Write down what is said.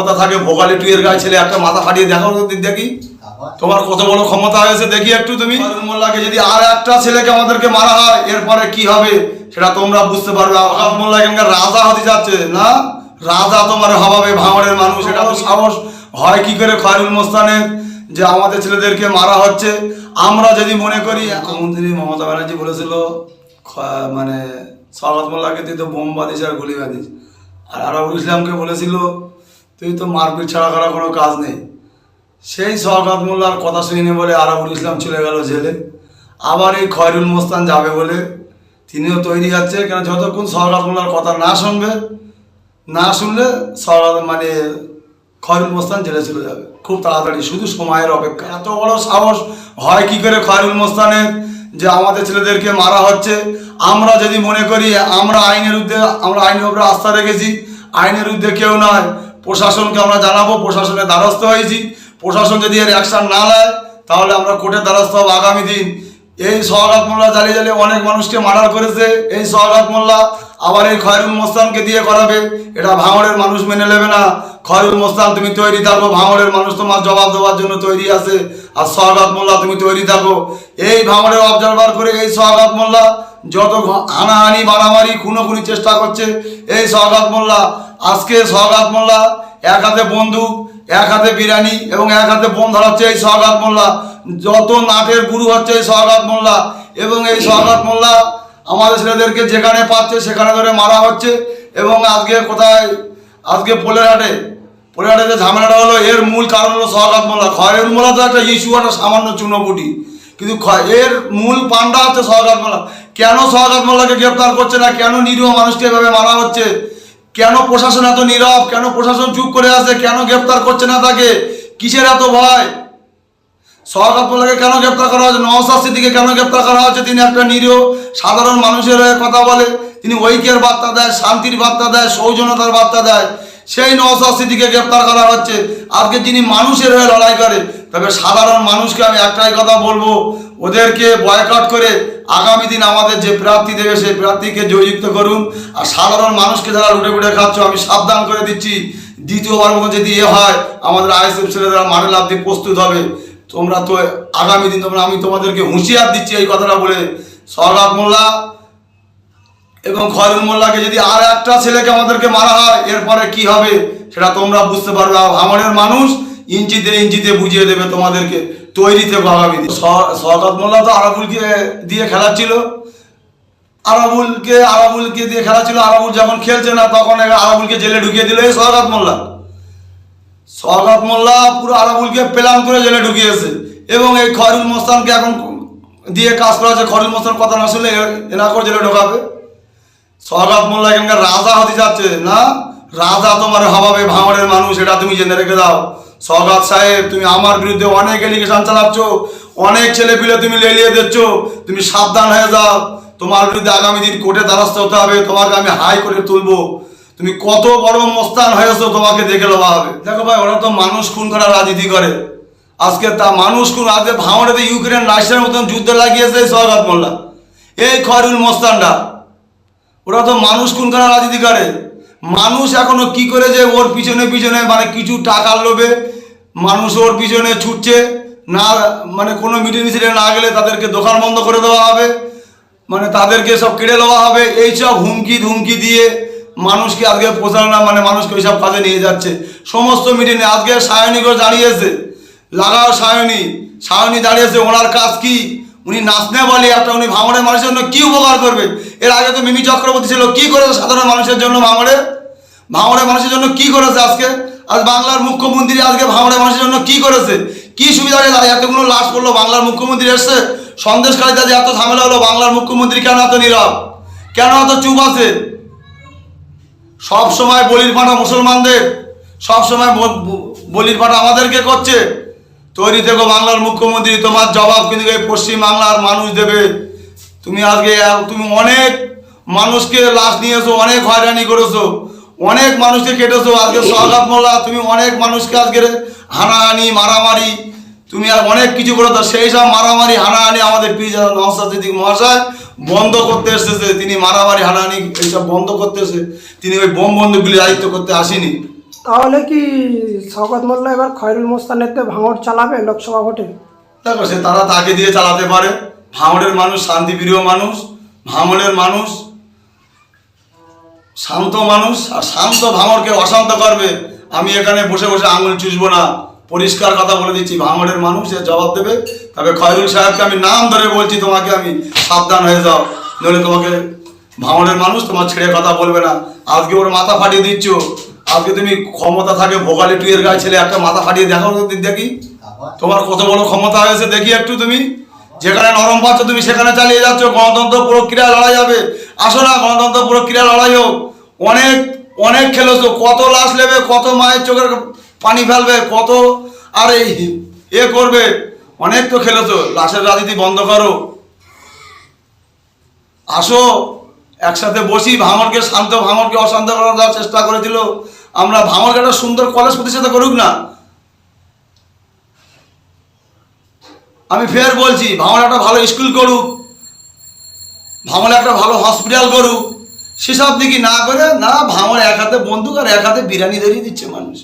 ক্ষমতা থাকে ভোগালী টুয়ের গায়ে ছেলে একটা মাথা ফাটিয়ে দেখাও দেখি তোমার কত বড় ক্ষমতা হয়েছে দেখি একটু তুমি। মোল্লাকে যদি আর একটা ছেলেকে আমাদেরকে মারা হয় এরপরে কি হবে সেটা তোমরা বুঝতে পারবে। আকাশ মোল্লা এখানকার রাজা হতে যাচ্ছে না, রাজা তোমার হবাবে ভাঙড়ের মানুষ। এটা তো সাহস হয় কি করে খয়রুল মোস্তানের যে আমাদের ছেলেদেরকে মারা হচ্ছে। আমরা যদি মনে করি মুখ্যমন্ত্রী মমতা ব্যানার্জি বলেছিল মানে সওগাত মোল্লাকে তুই তো বোম বাঁধিস আর গুলি বাঁধিস, আর আরাবুল ইসলামকে বলেছিল তুই তো মারপিট ছাড়া করার কোনো কাজ নেই। সেই সওগাত মোল্লার কথা শুনে বলে আরাবুল ইসলাম চলে গেল জেলে। আবার এই খয়রুল মোস্তান যাবে বলে তিনিও তৈরি আছে, কেন যতক্ষণ সওগাত মোল্লার কথা না শুনবে, না শুনলে মানে খয়রুল মোস্তান জেলে চলে যাবে খুব তাড়াতাড়ি, শুধু সময়ের অপেক্ষা। এত বড় সাহস হয় কি করে খয়রুল মোস্তানের যে আমাদের ছেলেদেরকে মারা হচ্ছে। আমরা যদি মনে করি আমরা আইনের উপরে আস্থা রেখেছি, আইনের ঊর্ধ্বে কেউ নয়, প্রশাসনকে আমরা জানাবো, প্রশাসনের দ্বারস্থ হয়েছি। প্রশাসন যদি এর অ্যাকশন না নেয় তাহলে আমরা কোর্টের দ্বারস্থ হব আগামী দিন। এই সওগাত মোল্লা জ্বালিয়ে জ্বালিয়ে অনেক মানুষকে মার্ডার করেছে এই সওগাত মোল্লা, আবার এই খয়রুল মোস্তানকে দিয়ে করাবে, এটা ভাঙড়ের মানুষ মেনে নেবে না। খয়রুল মোস্তান তুমি তৈরি থাকো, ভাঙড়ের মানুষ তোমার জবাব দেওয়ার জন্য তৈরি আছে। আর সওগাত মোল্লা তুমি তৈরি থাকো। এই ভাঙড়ের অবজারভার করে এই সওগাত মোল্লা যত হানাহানি মারামারি খুনোখুনি চেষ্টা করছে এই সওগাত মোল্লা। আজকে সওগাত মোল্লা এক হাতে বন্দুক, এক হাতে বিরিয়ানি এবং এক হাতে বোম ধরাচ্ছে এই সওগাত মোল্লা। যত নাটের গুরু হচ্ছে এই সওগাত মোল্লা, এবং এই সওগাত মোল্লা আমাদের ছেলেদেরকে যেখানে পাচ্ছে সেখানে ধরে মারা হচ্ছে। এবং আজকে কোথায়, আজকে পোলেরহাটে যে ঝামেলাটা হলো এর মূল কারণ হলো সওগাত মোল্লা। খয়রুল মোল্লা তো একটা ইস্যু, একটা সামান্য চুনোপুটি, কিন্তু এর মূল পান্ডা হচ্ছে সওগাত মোল্লা। কেন সওগাত মোল্লাকে গ্রেপ্তার করছে না, কেন নিরীহ মানুষকে এভাবে মারা হচ্ছে, কেন প্রশাসন এত নীরব, কেন প্রশাসন চুপ করে আছে, কেন গ্রেপ্তার করছে না তাকে, কিসের এত ভয়? সওগাত মোল্লাকে কেন গ্রেপ্তার করা হচ্ছে, নওশাদ সিদ্দিকীকে কেন গ্রেপ্তার করা হচ্ছে? তিনি একটা নিরীহ সাধারণ মানুষের হয়ে কথা বলে, তিনি ঐক্যের বার্তা দেয়, শান্তির বার্তা দেয়, সৌজন্যতার বার্তা দেয়। সেই নওশাদ সিদ্দিকীকে গ্রেপ্তার করা হচ্ছে আজকে যিনি মানুষের হয়ে লড়াই করে। তবে সাধারণ মানুষকে আমি একটাই কথা বলবো, ওদেরকে বয়কট করে আগামী দিন আমাদের যে প্রার্থী দেবে সেই প্রার্থীকে জয়যুক্ত করুন। আর সাধারণ মানুষকে যারা লুটে পুটে খাচ্ছ আমি সাবধান করে দিচ্ছি, দ্বিতীয়বার মতো যদি হয় আমাদের আইএসএফ ছেলেরা মানে লাভ দিয়ে প্রস্তুত হবে। তোমরা তো আগামী দিন আমি তোমাদেরকে হুঁশিয়ার দিচ্ছি এই কথাটা বলে। সওগাত মোল্লা এবং খয়রুল মোল্লাকে যদি আর একটা ছেলেকে আমাদেরকে মারা হয় এরপরে কি হবে সেটা তোমরা বুঝতে পারবে। ভাঙড়ের মানুষ ইঞ্চিতে ইঞ্চিতে বুঝিয়ে দেবে তোমাদেরকে, তৈরি থেকো আগামী দিন। সওগাত মোল্লা তো আরাবুলকে দিয়ে খেলাচ্ছিল, আরাবুলকে দিয়ে খেলাচ্ছিল। আরাবুল যখন খেলছে না তখন আরাবুলকে জেলে ঢুকিয়ে দিল এই সওগাত মোল্লা। সওগাত মোল্লা পুরো আরাবুলকে প্ল্যান করে জেলে ঢুকিয়েছে, এবং এই খয়রুল মোস্তানকে এখন দিয়ে কাজ করা হচ্ছে। খয়রুল মোস্তান কথা না শুনলে এনা করে জেলে ঢোকাবে। সওগাত মোল্লা এখানকার রাজা হতে যাচ্ছে না, রাজা তোমার হবাবে ভাঙড়ের মানুষ, এটা তুমি জেনে রেখে দাও। সওগাত সাহেব, তুমি আমার বিরুদ্ধে অনেক এলিগেশন চালাচ্ছ, অনেক ছেলে পিলে তুমি লেলিয়ে দিচ্ছ, তুমি সাবধান হয়ে যাও। তোমার বিরুদ্ধে আগামী দিন কোর্টে দ্বারস্থ হতে হবে, তোমাকে আমি হাই করে তুলবো। তুমি কত বড় মোস্তান হয়েছো তোমাকে দেখে নেওয়া হবে। দেখো ভাই, ওরা তো মানুষ খুন করার রাজনীতি করে। আজকে তা মানুষ খুন, আজকে ভাঙড়েতে ইউক্রেন রাশিয়ার মতন যুদ্ধ লাগিয়েছে এই সওগাত মোল্লা, এই খয়রুল মোস্তানরা, ওরা তো মানুষ খুন করার রাজনীতি করে। মানুষ এখনো কি করে যে ওর পিছনে পিছনে মানে কিছু টাকার লোভে মানুষ ওর পিছনে ছুটছে না, মানে কোনো মিটিং মিছিলে না গেলে তাদেরকে দোকান বন্ধ করে দেওয়া হবে, মানে তাদেরকে সব কেড়ে দেওয়া হবে। এইসব হুমকি ধুমকি দিয়ে মানুষকে আজকে প্রচারণা মানে মানুষকে ওইসব কাজে নিয়ে যাচ্ছে। সমস্ত মিটিংয়ে আজকে সায়নী করে দাঁড়িয়েছে, লাগাও সায়নী দাঁড়িয়েছে। ওনার কাজ কি? উনি নাচনে বলে একটা, উনি ভাঙড়ের মানুষের জন্য কি উপকার করবে? এর আগে তো মিমি চক্রবর্তী ছিল, কি করেছে সাধারণ মানুষের জন্য? ভাঙড়ের মানুষের জন্য কি করেছে? আজ বাংলার মুখ্যমন্ত্রী আজকে ভাঙড়ের মানুষের জন্য কি করেছে? কি সুবিধা হয়েছে? এতগুলো লাশ করলো, বাংলার মুখ্যমন্ত্রী এসছে, সন্দেশকারীতে যে এত ঝামেলা হলো, বাংলার মুখ্যমন্ত্রী কেন এত নীরব, কেন এত চুপ আছে? সব সময় বলির পাঠা মুসলমানদের, সব সময় বলির পাঠা আমাদেরকে করছে। তৈরি থেকো বাংলার মুখ্যমন্ত্রী, তোমার জবাব কিন্তু এই পশ্চিম বাংলার মানুষ দেবে। তুমি অনেক মানুষকে লাশ নিয়েছো, অনেক হয়রানি করেছো, অনেক মানুষকে কেটেছো। আজকে সওগাত মোল্লা তুমি অনেক মানুষকে আজকে হানাহানি মারামারি তুমি আর অনেক কিছু করেছো। সেই সব মারামারি হানাহানি আমাদের পীর নওশাদ সিদ্দিকী মহাশয় বন্ধ করতে এসেছে। তিনি মারামারি হানাহানি এইসব বন্ধ করতে এসে তিনি ওই বোম বন্দুকগুলি দায়িত্ব করতে আসেনি। তাহলে কি শওকত মোল্লা এবার খয়রুল মোস্তানের ভাঙড় চালাবে লোকসভা ভোটে? দেখো সে তারা তাকে দিয়ে চালাতে পারে। ভাঙড়ের মানুষ শান্তিপ্রিয় মানুষ, ভাঙড়ের মানুষ শান্ত মানুষ, আর শান্ত ভাঙড়কে অশান্ত করবে আমি এখানে বসে বসে আঙুল চুষবো না। পরিষ্কার কথা বলে দিচ্ছি, ভাঙড়ের মানুষ এর জবাব দেবে। তবে খয়রুল সাহেবকে আমি নাম ধরে বলছি, তোমাকে আমি সাবধান হয়ে যাও, নইলে তোমাকে ভাঙড়ের মানুষ তোমার ছেড়ে কথা বলবে না। আজকে ওর মাথা ফাটিয়ে দিচ্ছ, আজকে তুমি ক্ষমতা থাকে ভোগালি টুয়ের গায়ে ছেলে একটা মাথা ফাটিয়ে দেখো দেখি তোমার কত বড় ক্ষমতা হয়েছে দেখি একটু। তুমি যেখানে নরম পাচ্ছ তুমি সেখানে চালিয়ে যাচ্ছ। গণতন্ত্র প্রক্রিয়া লড়াই হবে, আসো না গণতন্ত্র প্রক্রিয়া লড়াই হোক। অনেক অনেক খেলেছো, কত লাশ নেবে, কত মায়ের চোখের পানি ফেলবে, কত আর এ করবে, অনেক তো খেলেছো। লাশের রাজনীতি বন্ধ করো, আসো একসাথে বসি। ভাঙড়কে শান্ত, ভাঙড়কে অশান্ত করার চেষ্টা করেছিল আমরা। ভাঙড়কে একটা সুন্দর কলেজ প্রতিষ্ঠাতা করুক না। আমি ফের বলছি, ভাঙড় একটা ভালো স্কুল করুক, ভাঙড়ে একটা ভালো হসপিটাল করুক। সেসব দিকে না করে, না ভাঙড় এক হাতে বন্দুক আর এক হাতে বিরিয়ানি ধরিয়ে দিচ্ছে মানুষ।